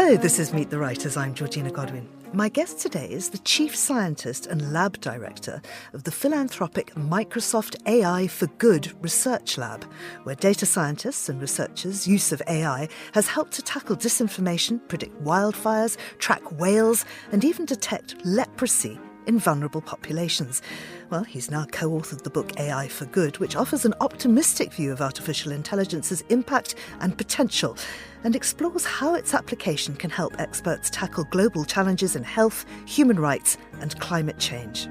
Hello, this is Meet the Writers. I'm Georgina Godwin. My guest today is the Chief Scientist and Lab Director of the philanthropic Microsoft AI for Good Research Lab, where data scientists and researchers' use of AI has helped to tackle disinformation, predict wildfires, track whales, and even detect leprosy in vulnerable populations. Well, he's now co-authored the book AI for Good, which offers an optimistic view of artificial intelligence's impact and potential, and explores how its application can help experts tackle global challenges in health, human rights, and climate change.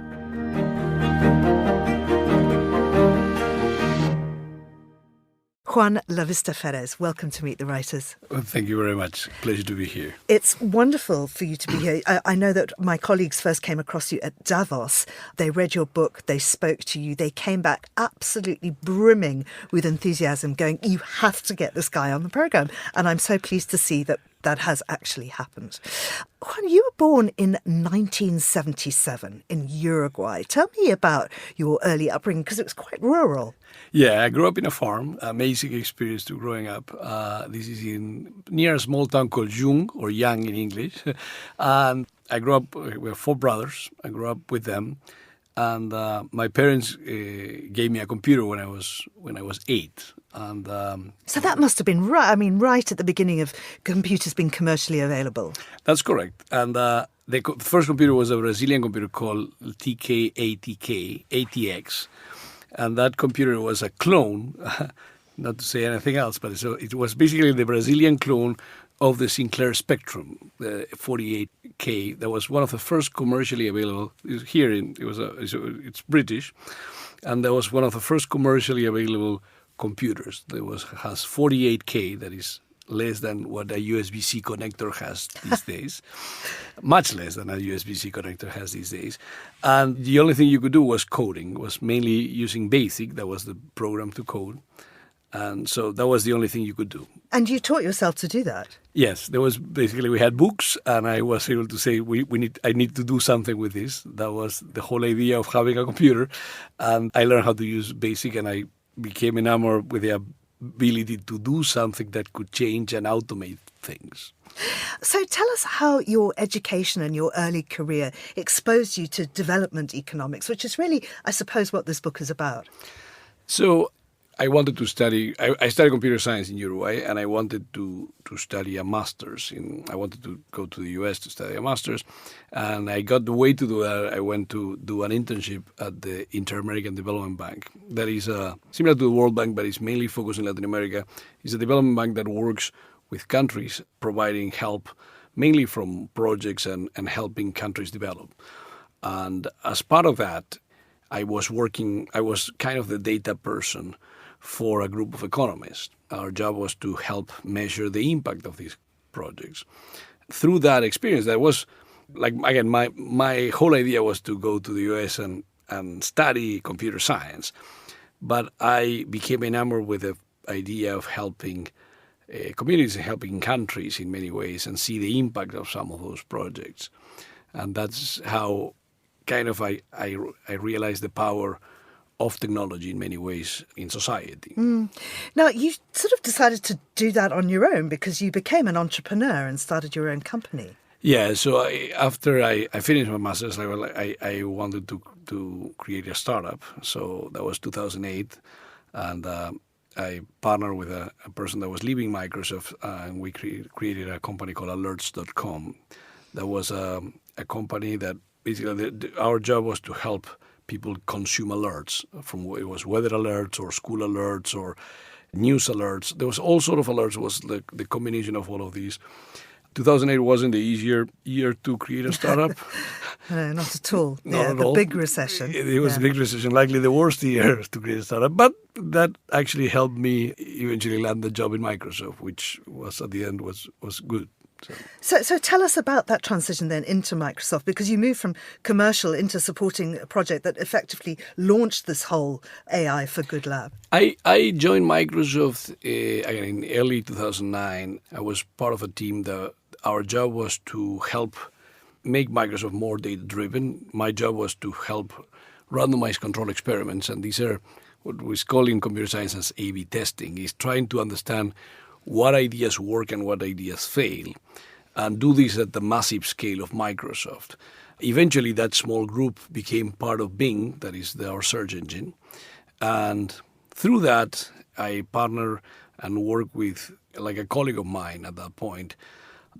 Juan Lavista Ferres, welcome to Meet the Writers. Well, thank you very much. Pleasure to be here. It's wonderful for you to be here. I know that my colleagues first came across you at Davos. They read your book, they spoke to you, they came back absolutely brimming with enthusiasm, going, you have to get this guy on the programme. And I'm so pleased to see that that has actually happened. Juan, you were born in 1977 in Uruguay. Tell me about your early upbringing, because it was quite rural. Yeah, I grew up in a farm. Amazing experience to growing up. This is near a small town called Jung, or Yang in English. And I grew up, we have 4 brothers. I grew up with them. And my parents gave me a computer when I was 8. And so that must have been right at the beginning of computers being commercially available. That's correct. And the first computer was a Brazilian computer called ATX. And that computer was a clone, not to say anything else, but so it was basically the Brazilian clone of the Sinclair Spectrum, the 48K. That was one of the first commercially available. It's British, and that was one of the first commercially available computers. Has 48K, that is less than what a USB-C connector has these days, much less than a USB-C connector has these days. And the only thing you could do was coding, was mainly using BASIC. That was the program to code. And so that was the only thing you could do. And you taught yourself to do that? Yes, we had books, and I was able to say, I need to do something with this. That was the whole idea of having a computer. And I learned how to use BASIC, and I became enamored with the ability to do something that could change and automate things. So tell us how your education and your early career exposed you to development economics, which is really, I suppose, what this book is about. So I wanted to study, I studied computer science in Uruguay, and I wanted to study a master's. I wanted to go to the US to study a master's, and I got the way to do that. I went to do an internship at the Inter-American Development Bank. That is similar to the World Bank, but it's mainly focused in Latin America. It's a development bank that works with countries, providing help mainly from projects and helping countries develop. And as part of that, I was kind of the data person for a group of economists. Our job was to help measure the impact of these projects. Through that experience, that was, again, my whole idea was to go to the US and study computer science. But I became enamored with the idea of helping communities and helping countries in many ways and see the impact of some of those projects. And that's how kind of I realized the power of technology in many ways in society. Now, you sort of decided to do that on your own because you became an entrepreneur and started your own company. Yeah, so after I finished my master's, I wanted to create a startup. So that was 2008, and I partnered with a person that was leaving Microsoft, and we created a company called alerts.com. That was a company that basically our job was to help people consume alerts. It was weather alerts or school alerts or news alerts. There was all sort of alerts. It was the combination of all of these. 2008 wasn't the easier year to create a startup. No, not at all. Not at the all. Big recession. It was a big recession, likely the worst year to create a startup. But that actually helped me eventually land the job in Microsoft, which was at the end was good. So tell us about that transition then into Microsoft, because you moved from commercial into supporting a project that effectively launched this whole AI for Good lab. I joined Microsoft again in early 2009. I was part of a team that our job was to help make Microsoft more data-driven. My job was to help randomized control experiments, and these are what we call in computer science as A/B testing, is trying to understand what ideas work and what ideas fail. and do this at the massive scale of Microsoft. Eventually, that small group became part of Bing, that is our search engine. And through that, I partner and work with like a colleague of mine at that point.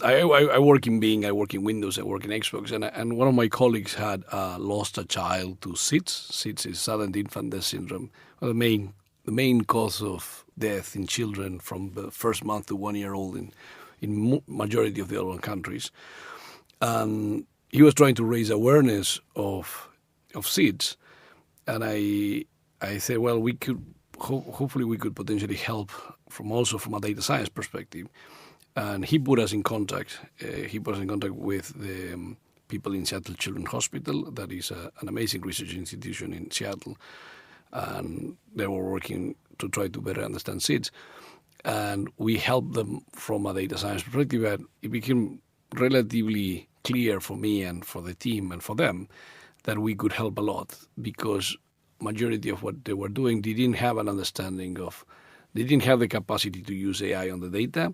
I work in Bing, I work in Windows, I work in Xbox, and one of my colleagues had lost a child to SIDS. SIDS is sudden infant death syndrome, well, the main cause of death in children from the first month to 1 year old in majority of the developed countries. And he was trying to raise awareness of SIDS, and I said, well, we could hopefully we could potentially help from a data science perspective. And he put us in contact. He put us in contact with the people in Seattle Children's Hospital. That is an amazing research institution in Seattle. And they were working to try to better understand SIDS. And we helped them from a data science perspective. And it became relatively clear for me and for the team and for them that we could help a lot, because majority of what they were doing, they didn't have an understanding of, they didn't have the capacity to use AI on the data.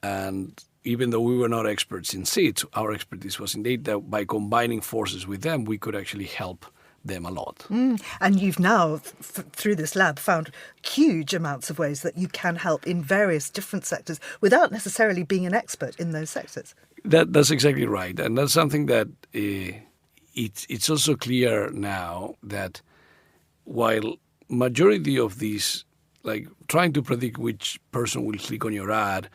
And even though we were not experts in SIDS, our expertise was in data. By combining forces with them, we could actually help them a lot. And you've now, through this lab, found huge amounts of ways that you can help in various different sectors without necessarily being an expert in those sectors. That's exactly right. And that's something that it's also clear now that while majority of these, like trying to predict which person will click on your ad,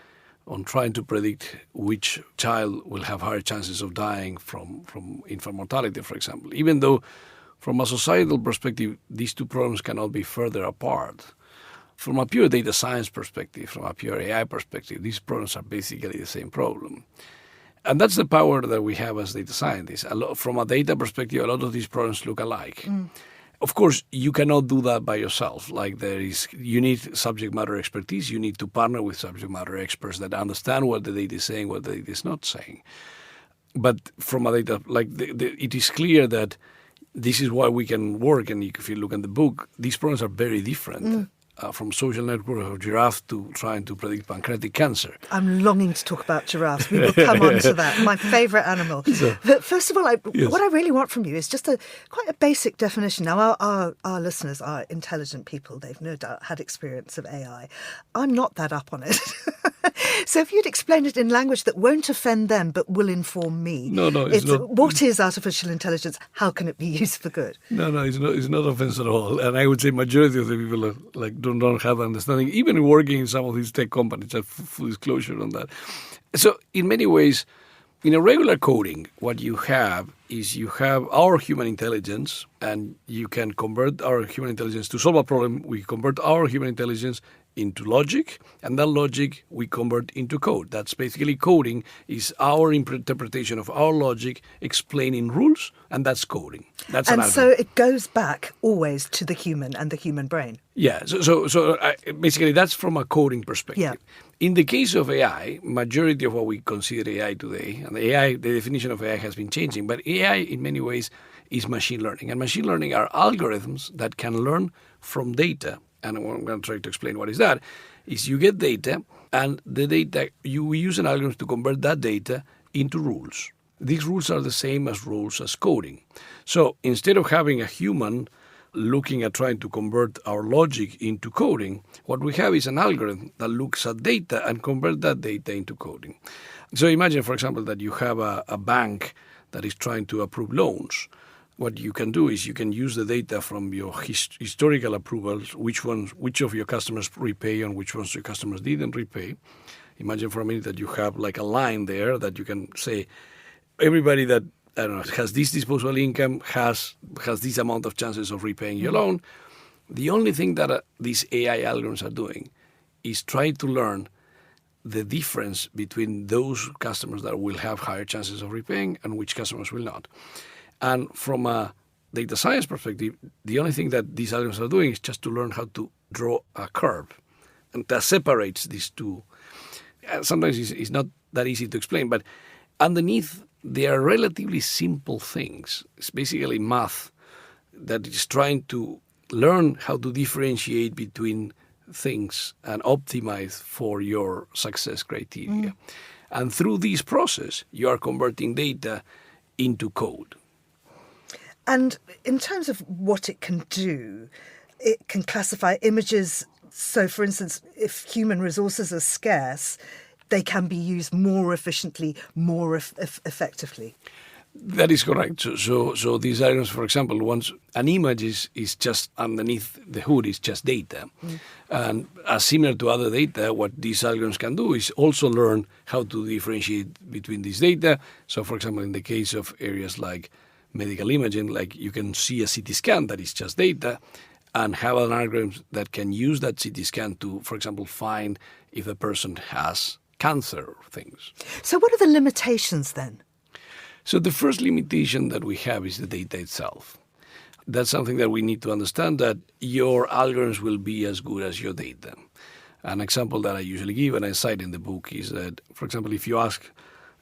on trying to predict which child will have higher chances of dying from infant mortality, for example, even though from a societal perspective, these two problems cannot be further apart. From a pure data science perspective, from a pure AI perspective, these problems are basically the same problem. And that's the power that we have as data scientists. From a data perspective, a lot of these problems look alike. Of course, you cannot do that by yourself. You need subject matter expertise. You need to partner with subject matter experts that understand what the data is saying, what the data is not saying. But from a data, it is clear that this is why we can work. And if you look at the book, these problems are very different. From social network of giraffe to trying to predict pancreatic cancer. I'm longing to talk about giraffes. We will come on to that, my favourite animal. But first of all, what I really want from you is just quite a basic definition. Now, our listeners are intelligent people. They've no doubt had experience of AI. I'm not that up on it. So if you'd explain it in language that won't offend them but will inform me. No, it's not. What is artificial intelligence? How can it be used for good? No, it's not offense at all. And I would say majority of the people are, don't have understanding, even working in some of these tech companies, have full disclosure on that. So in many ways, in a regular coding, what you have is you have our human intelligence, and you can convert our human intelligence to solve a problem. We convert our human intelligence into logic, and that logic we convert into code. That's basically coding is our interpretation of our logic explaining rules, and that's coding. That's an algorithm. So it goes back always to the human and the human brain. Yeah, so basically that's from a coding perspective. Yeah. In the case of AI, majority of what we consider AI today, and the definition of AI has been changing, but AI in many ways is machine learning. And machine learning are algorithms that can learn from data. And I'm going to try to explain what is that. Is you get data, and the data, we use an algorithm to convert that data into rules. These rules are the same as rules as coding. So instead of having a human looking at trying to convert our logic into coding, what we have is an algorithm that looks at data and convert that data into coding. So imagine, for example, that you have a bank that is trying to approve loans. What you can do is you can use the data from your historical approvals, which of your customers repay and which ones your customers didn't repay. Imagine for a minute that you have like a line there that you can say, everybody that has this disposable income has this amount of chances of repaying your loan. The only thing that these AI algorithms are doing is try to learn the difference between those customers that will have higher chances of repaying and which customers will not. And from a data science perspective, the only thing that these algorithms are doing is just to learn how to draw a curve. And that separates these two. Sometimes it's not that easy to explain, but underneath, they are relatively simple things. It's basically math that is trying to learn how to differentiate between things and optimize for your success criteria. And through this process, you are converting data into code. And in terms of what it can do, it can classify images. So, for instance, if human resources are scarce, they can be used more efficiently, more effectively. That is correct. So these algorithms, for example, once an image is just underneath the hood, is just data. And as similar to other data, what these algorithms can do is also learn how to differentiate between this data. So, for example, in the case of areas like medical imaging, like you can see a CT scan that is just data, and have an algorithm that can use that CT scan to, for example, find if a person has cancer or things. So what are the limitations then? So the first limitation that we have is the data itself. That's something that we need to understand, that your algorithms will be as good as your data. An example that I usually give, and I cite in the book, is that, for example, if you ask,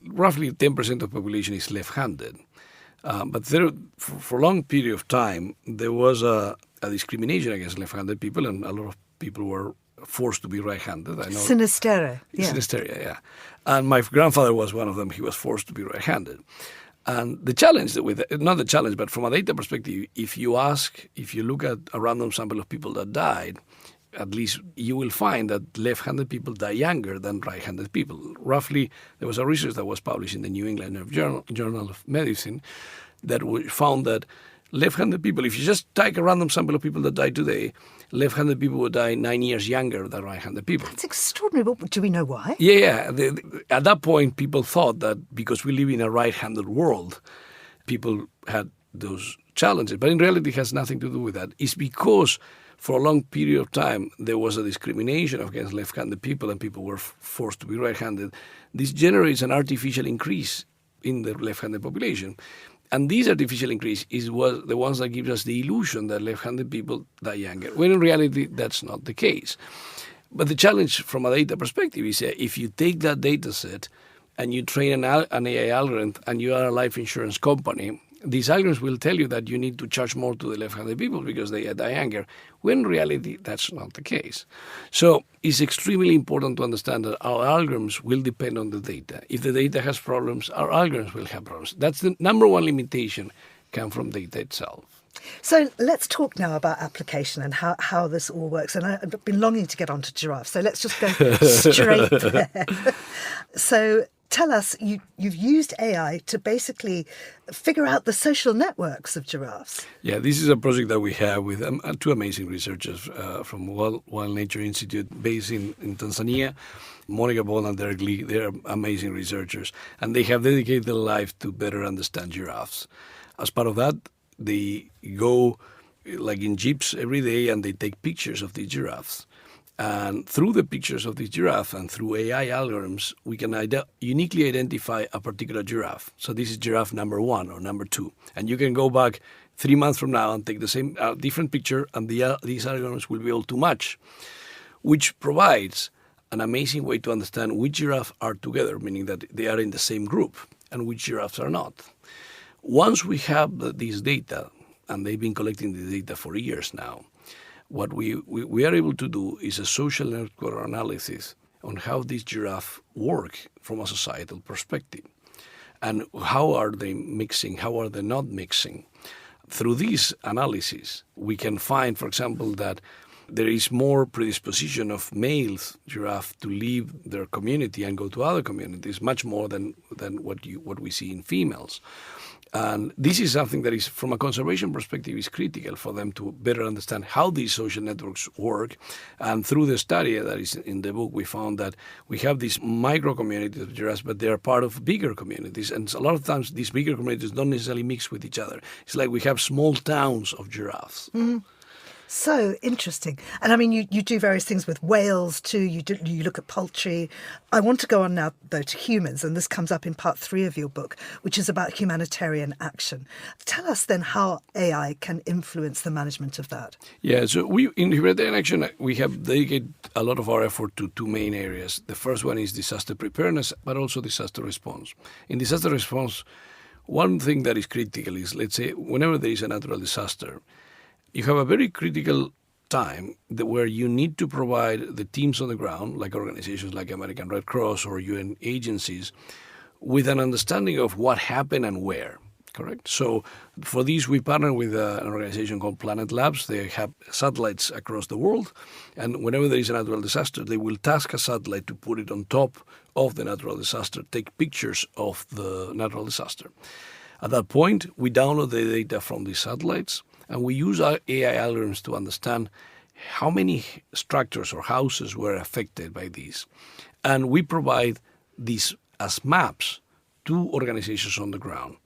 roughly 10% of the population is left-handed. But there, for a long period of time, there was a discrimination against left-handed people, and a lot of people were forced to be right-handed. I know. Sinisteria. Sinisteria, yeah. And my grandfather was one of them. He was forced to be right-handed. And the challenge not the challenge, but from a data perspective, if you look at a random sample of people that died, at least you will find that left-handed people die younger than right-handed people. Roughly, there was a research that was published in the New England Journal of Medicine that found that left-handed people, if you just take a random sample of people that die today, left-handed people would die 9 years younger than right-handed people. That's extraordinary. But do we know why? Yeah. At that point, people thought that because we live in a right-handed world, people had those challenges. But in reality, it has nothing to do with that. It's because for a long period of time, there was a discrimination against left-handed people, and people were forced to be right-handed. This generates an artificial increase in the left-handed population. And this artificial increase is the ones that gives us the illusion that left-handed people die younger, when in reality that's not the case. But the challenge from a data perspective is if you take that data set and you train an AI algorithm and you are a life insurance company, these algorithms will tell you that you need to charge more to the left-handed people because they die younger, when in reality that's not the case. So it's extremely important to understand that our algorithms will depend on the data. If the data has problems, our algorithms will have problems. That's the number one limitation, come from data itself. So let's talk now about application and how this all works. And I've been longing to get onto giraffes, so let's just go straight there. So tell us, you've used AI to basically figure out the social networks of giraffes. Yeah, this is a project that we have with two amazing researchers from Wild Nature Institute based in Tanzania, Monica Bond and Derek Lee. They're amazing researchers, and they have dedicated their life to better understand giraffes. As part of that, they go like in jeeps every day and they take pictures of the giraffes. And through the pictures of this giraffe and through AI algorithms, we can uniquely identify a particular giraffe. So this is giraffe number 1 or number 2. And you can go back 3 months from now and take the same different picture, and these algorithms will be able to match, which provides an amazing way to understand which giraffes are together, meaning that they are in the same group, and which giraffes are not. Once we have this data, and they've been collecting the data for years now, what we are able to do is a social network analysis on how these giraffes work from a societal perspective. And how are they mixing, how are they not mixing? Through this analysis, we can find, for example, that there is more predisposition of male giraffe to leave their community and go to other communities, much more than what we see in females. And this is something that is, from a conservation perspective, is critical for them to better understand how these social networks work. And through the study that is in the book, we found that we have these micro communities of giraffes, but they are part of bigger communities. And a lot of times these bigger communities don't necessarily mix with each other. It's like we have small towns of giraffes. Mm-hmm. So interesting. And I mean, you do various things with whales too. You look at poultry. I want to go on now, though, to humans. And this comes up in part 3 of your book, which is about humanitarian action. Tell us then how AI can influence the management of that. Yeah, so in humanitarian action, we have dedicated a lot of our effort to 2 main areas. The first one is disaster preparedness, but also disaster response. In disaster response, one thing that is critical is, let's say, whenever there is a natural disaster, you have a very critical time where you need to provide the teams on the ground, like organizations like American Red Cross or UN agencies, with an understanding of what happened and where. Correct. So for these, we partner with an organization called Planet Labs. They have satellites across the world, and whenever there is a natural disaster, they will task a satellite to put it on top of the natural disaster, take pictures of the natural disaster. At that point, we download the data from these satellites, and we use our AI algorithms to understand how many structures or houses were affected by these. And we provide these as maps to organizations on the ground.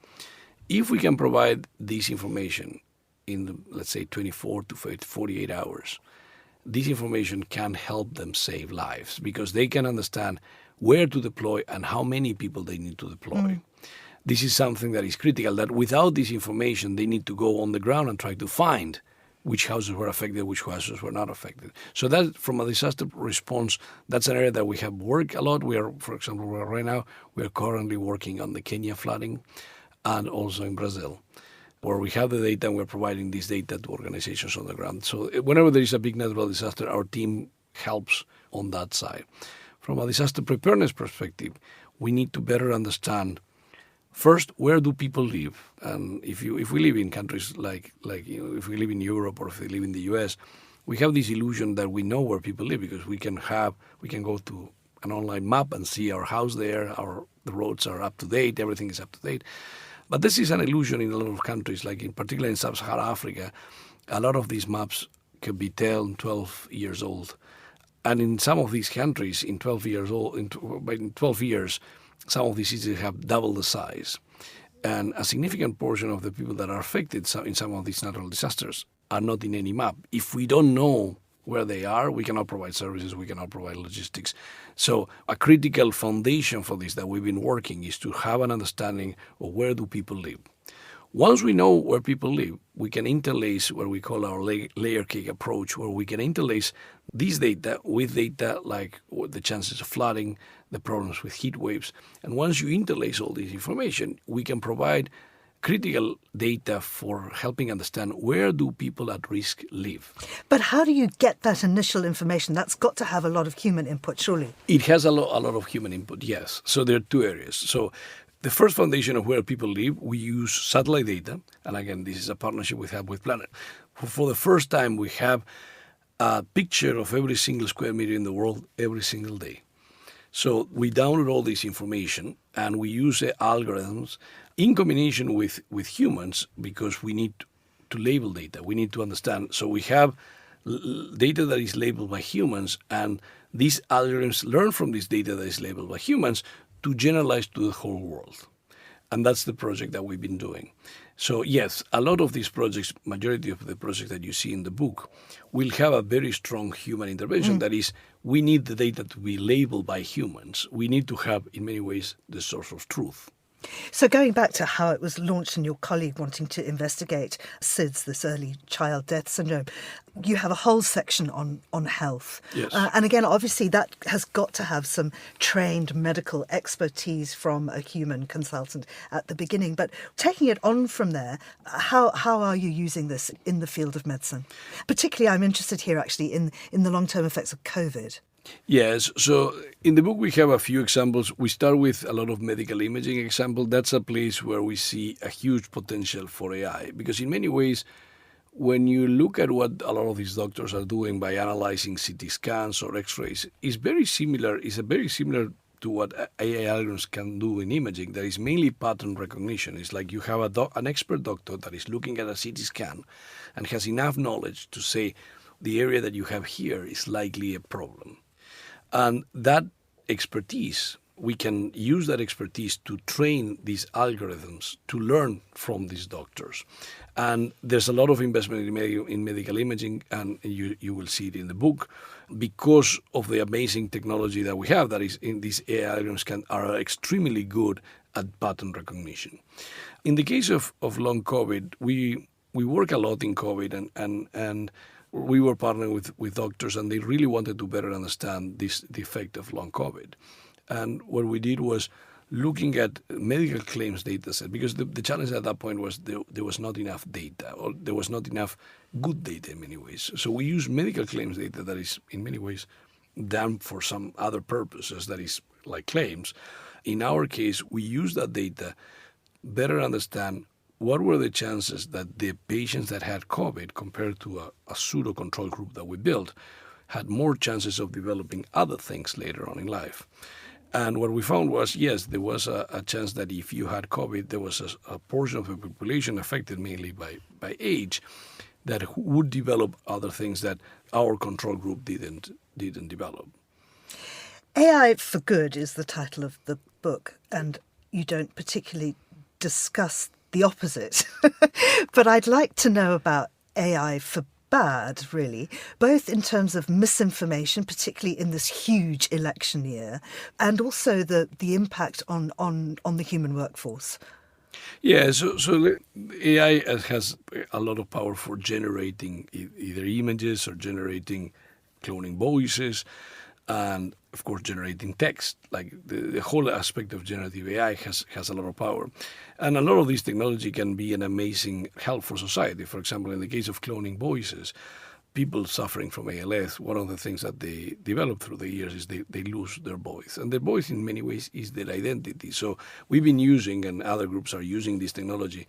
If we can provide this information in, let's say, 24 to 48 hours, this information can help them save lives because they can understand where to deploy and how many people they need to deploy. This is something that is critical, that without this information, they need to go on the ground and try to find which houses were affected, which houses were not affected. So that, from a disaster response, that's an area that we have worked a lot. We are, for example, right now, we are currently working on the Kenya flooding, and also in Brazil, where we have the data and we're providing this data to organizations on the ground. So whenever there is a big natural disaster, our team helps on that side. From a disaster preparedness perspective, we need to better understand, first, where do people live? And if we live in countries like if we live in Europe or if we live in the US, we have this illusion that we know where people live because we can go to an online map and see our house there, the roads are up to date, everything is up to date. But this is an illusion in a lot of countries, like in particular in Sub-Saharan Africa. A lot of these maps could be 10, 12 years old. And in some of these countries, in 12 years, some of these cities have double the size. And a significant portion of the people that are affected in some of these natural disasters are not in any map. If we don't know where they are, we cannot provide services, we cannot provide logistics. So a critical foundation for this that we've been working is to have an understanding of where do people live. Once we know where people live, we can interlace what we call our layer cake approach, where we can interlace these data with data like the chances of flooding, the problems with heat waves. And once you interlace all this information, we can provide critical data for helping understand where do people at risk live. But how do you get that initial information? That's got to have a lot of human input, surely. It has a lot of human input, yes. So there are two areas. So the first foundation of where people live, we use satellite data. And again, this is a partnership we have with Planet. For the first time, we have a picture of every single square meter in the world every single day. So we download all this information and we use algorithms in combination with humans because we need to label data. We need to understand. So we have data that is labeled by humans, and these algorithms learn from this data that is labeled by humans to generalize to the whole world. And that's the project that we've been doing. So yes, a lot of these projects, majority of the projects that you see in the book, will have a very strong human intervention. That is, we need the data to be labeled by humans. We need to have, in many ways, the source of truth. So going back to how it was launched and your colleague wanting to investigate SIDS, this early child death syndrome, you have a whole section on health. Yes. And again, obviously that has got to have some trained medical expertise from a human consultant at the beginning. But taking it on from there, how are you using this in the field of medicine? Particularly, I'm interested here actually in the long-term effects of COVID. Yes. So in the book, we have a few examples. We start with a lot of medical imaging example. That's a place where we see a huge potential for AI, because in many ways, when you look at what a lot of these doctors are doing by analyzing CT scans or X-rays, it's very similar to what AI algorithms can do in imaging. That is mainly pattern recognition. It's like you have an expert doctor that is looking at a CT scan and has enough knowledge to say the area that you have here is likely a problem. And that expertise, we can use that expertise to train these algorithms to learn from these doctors. And there's a lot of investment in medical imaging, and you will see it in the book, because of the amazing technology that we have. That is, in these AI algorithms are extremely good at pattern recognition. In the case of long COVID, we work a lot in COVID, and we were partnering with doctors, and they really wanted to better understand the effect of long COVID. And what we did was looking at medical claims data set, because the challenge at that point was there was not enough data, or there was not enough good data in many ways. So we use medical claims data that is in many ways done for some other purposes, that is like claims. In our case, we use that data better understand what were the chances that the patients that had COVID compared to a pseudo-control group that we built had more chances of developing other things later on in life. And what we found was, yes, there was a chance that if you had COVID, there was a portion of the population affected mainly by age that would develop other things that our control group didn't develop. AI for Good is the title of the book, and you don't particularly discuss the opposite. But I'd like to know about AI for bad, really, both in terms of misinformation, particularly in this huge election year, and also the impact on the human workforce. Yeah, so AI has a lot of power for generating either images or generating cloning voices, and of course generating text. Like the whole aspect of generative AI has a lot of power. And a lot of this technology can be an amazing help for society. For example, in the case of cloning voices, people suffering from ALS, one of the things that they develop through the years is they lose their voice. And their voice in many ways is their identity. So we've been using, and other groups are using this technology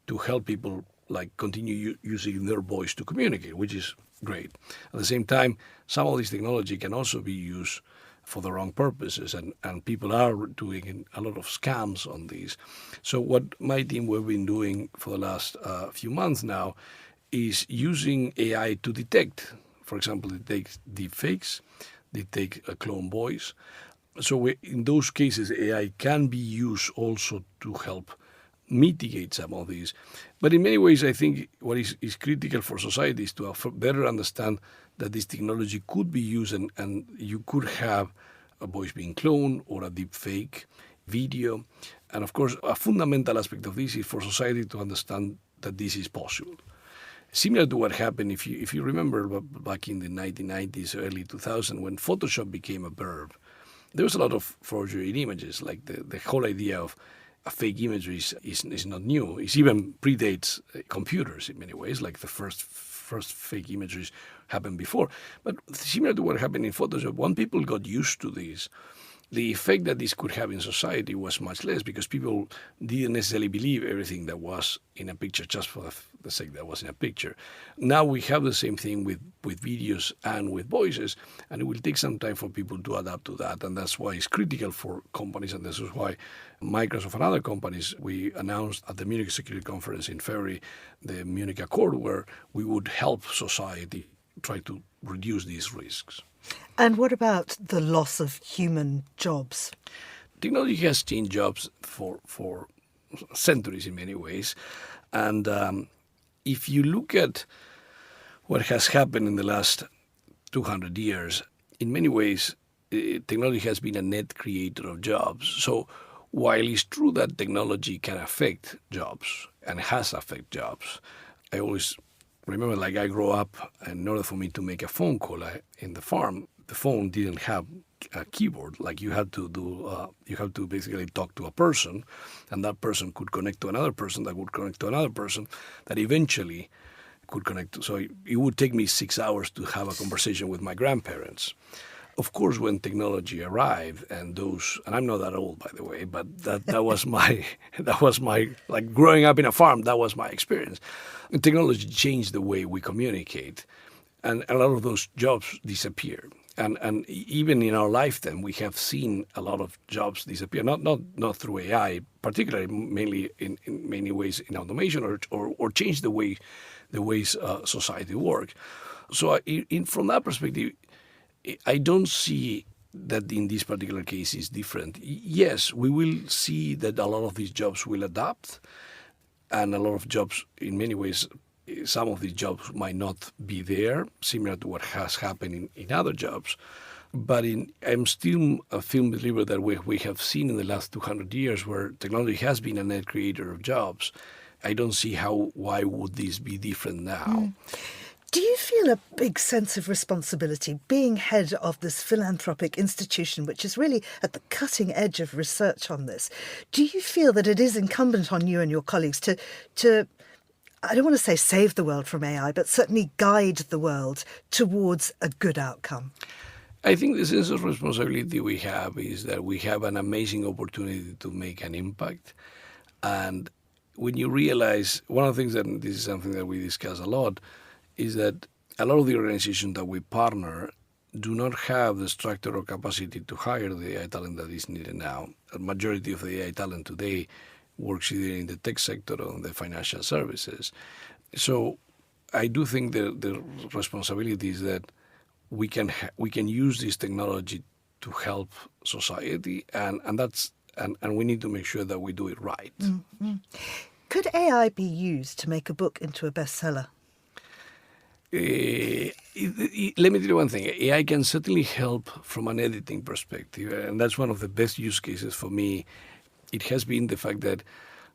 to help people like continue using their voice to communicate, which is great. At the same time, some of this technology can also be used for the wrong purposes, and people are doing a lot of scams on these. So what my team we've been doing for the last few months now is using AI to detect, for example, detect deepfakes, detect a clone voice. So in those cases, AI can be used also to help mitigate some of these. But in many ways, I think what is critical for society is to better understand that this technology could be used, and you could have a voice being cloned or a deep fake video. And of course, a fundamental aspect of this is for society to understand that this is possible. Similar to what happened, if you remember back in the 1990s, early 2000, when Photoshop became a verb, there was a lot of forgery in images. Like the whole idea of a fake image is not new. It even predates computers in many ways, like the first fake images happened before. But similar to what happened in Photoshop, when people got used to this, the effect that this could have in society was much less, because people didn't necessarily believe everything that was in a picture just for the sake that was in a picture. Now we have the same thing with videos and with voices, and it will take some time for people to adapt to that. And that's why it's critical for companies, and this is why Microsoft and other companies, we announced at the Munich Security Conference in February the Munich Accord, where we would help society try to reduce these risks. And what about the loss of human jobs? Technology has changed jobs for centuries in many ways. And if you look at what has happened in the last 200 years, in many ways, technology has been a net creator of jobs. So while it's true that technology can affect jobs and has affected jobs, I always remember, like, I grew up, and in order for me to make a phone call in the farm, the phone didn't have a keyboard. Like, you had to basically talk to a person, and that person could connect to another person that would connect to another person that eventually could connect to. So it would take me 6 hours to have a conversation with my grandparents. Of course, when technology arrived, and I'm not that old, by the way, but that was my like, growing up in a farm, that was my experience. And technology changed the way we communicate, and a lot of those jobs disappeared. And even in our lifetime, we have seen a lot of jobs disappear, not through AI, particularly mainly in many ways in automation, or change the ways society works. So from that perspective, I don't see that in this particular case is different. Yes, we will see that a lot of these jobs will adapt, and a lot of jobs, in many ways, some of these jobs might not be there, similar to what has happened in other jobs. But I'm still a firm believer that we have seen in the last 200 years where technology has been a net creator of jobs. I don't see why would this be different now. Do you feel a big sense of responsibility being head of this philanthropic institution, which is really at the cutting edge of research on this? Do you feel that it is incumbent on you and your colleagues to I don't want to say save the world from AI, but certainly guide the world towards a good outcome? I think the sense of responsibility we have is that we have an amazing opportunity to make an impact. And when you realize, one of the things that this is something that we discuss a lot, is that a lot of the organizations that we partner do not have the structure or capacity to hire the AI talent that is needed now. A majority of the AI talent today works either in the tech sector or in the financial services. So I do think that the responsibility is that we can use this technology to help society, and we need to make sure that we do it right. Mm-hmm. Could AI be used to make a book into a bestseller? Let me tell you one thing. AI can certainly help from an editing perspective, and that's one of the best use cases for me. It has been the fact that,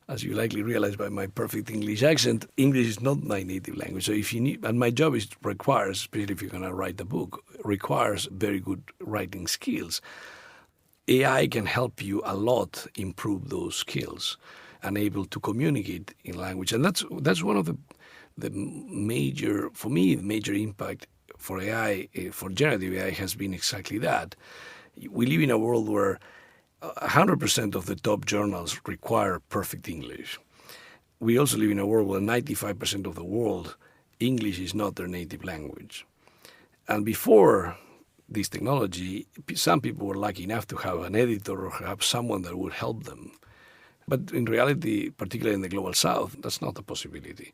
as you likely realize by my perfect English accent, English is not my native language. So if you need, and my job requires, especially if you're going to write a book, requires very good writing skills. AI can help you a lot improve those skills and able to communicate in language. And that's one of the major, for me, the major impact for AI, for generative AI, has been exactly that. We live in a world where 100% of the top journals require perfect English. We also live in a world where 95% of the world, English is not their native language. And before this technology, some people were lucky enough to have an editor or have someone that would help them. But in reality, particularly in the Global South, that's not a possibility.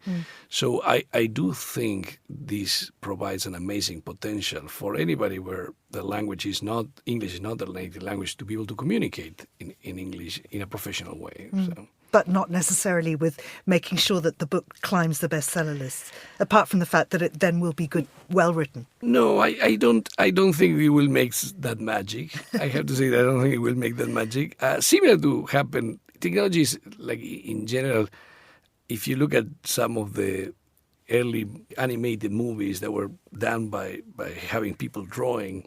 So I do think this provides an amazing potential for anybody where the language is not, English is not their native language, to be able to communicate in English in a professional way. So. But not necessarily with making sure that the book climbs the bestseller lists, apart from the fact that it then will be good, well written. No, I don't think it will make that magic. I have to say that I don't think it will make that magic. Similar to happen. Technologies, like in general, if you look at some of the early animated movies that were done by having people drawing,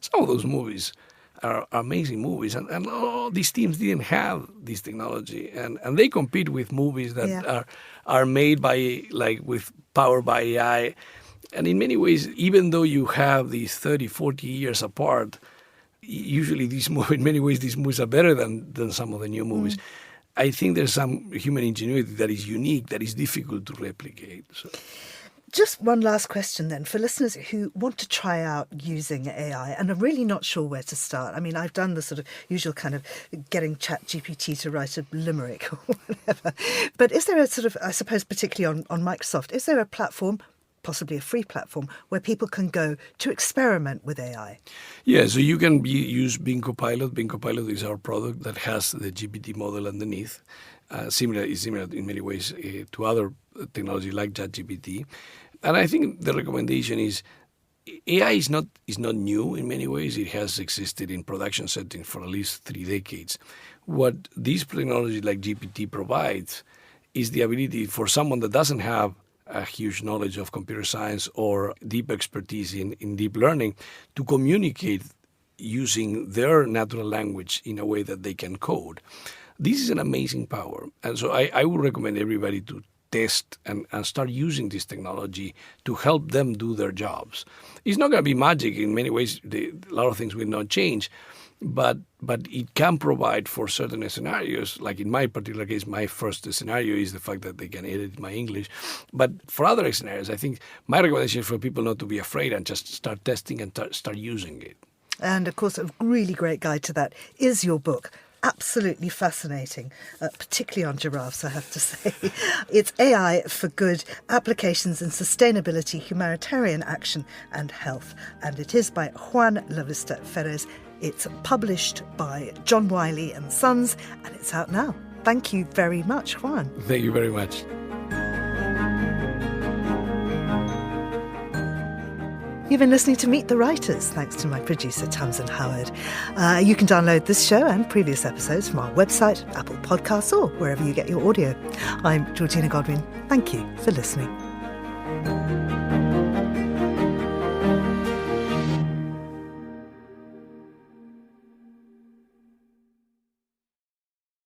some of those movies are amazing movies. And all these teams didn't have this technology. And they compete with movies that are made by, like, with powered by AI. And in many ways, even though you have these 30, 40 years apart, usually in many ways, these movies are better than some of the new movies. I think there's some human ingenuity that is unique, that is difficult to replicate. So. Just one last question then, for listeners who want to try out using AI and are really not sure where to start. I mean, I've done the sort of usual kind of getting ChatGPT to write a limerick or whatever. But is there a sort of, I suppose, particularly on Microsoft, is there a platform, possibly a free platform, where people can go to experiment with AI? Yeah, so you can use Bing Copilot. Bing Copilot is our product that has the GPT model underneath. Similar in many ways to other technology like ChatGPT. And I think the recommendation is AI is not new in many ways. It has existed in production settings for at least 3 decades. What this technology like GPT provides is the ability for someone that doesn't have a huge knowledge of computer science or deep expertise in deep learning to communicate using their natural language in a way that they can code. This is an amazing power. And so I would recommend everybody to test and start using this technology to help them do their jobs. It's not going to be magic. In many ways, a lot of things will not change. But it can provide for certain scenarios, like in my particular case, my first scenario is the fact that they can edit my English. But for other scenarios, I think my recommendation is for people not to be afraid and just start testing and start using it. And of course, a really great guide to that is your book. Absolutely fascinating, particularly on giraffes, I have to say. It's AI for Good, Applications in Sustainability, Humanitarian Action and Health. And it is by Juan Lavista Ferres. It's published by John Wiley & Sons, and it's out now. Thank you very much, Juan. Thank you very much. You've been listening to Meet the Writers, thanks to my producer, Tamsin Howard. You can download this show and previous episodes from our website, Apple Podcasts, or wherever you get your audio. I'm Georgina Godwin. Thank you for listening.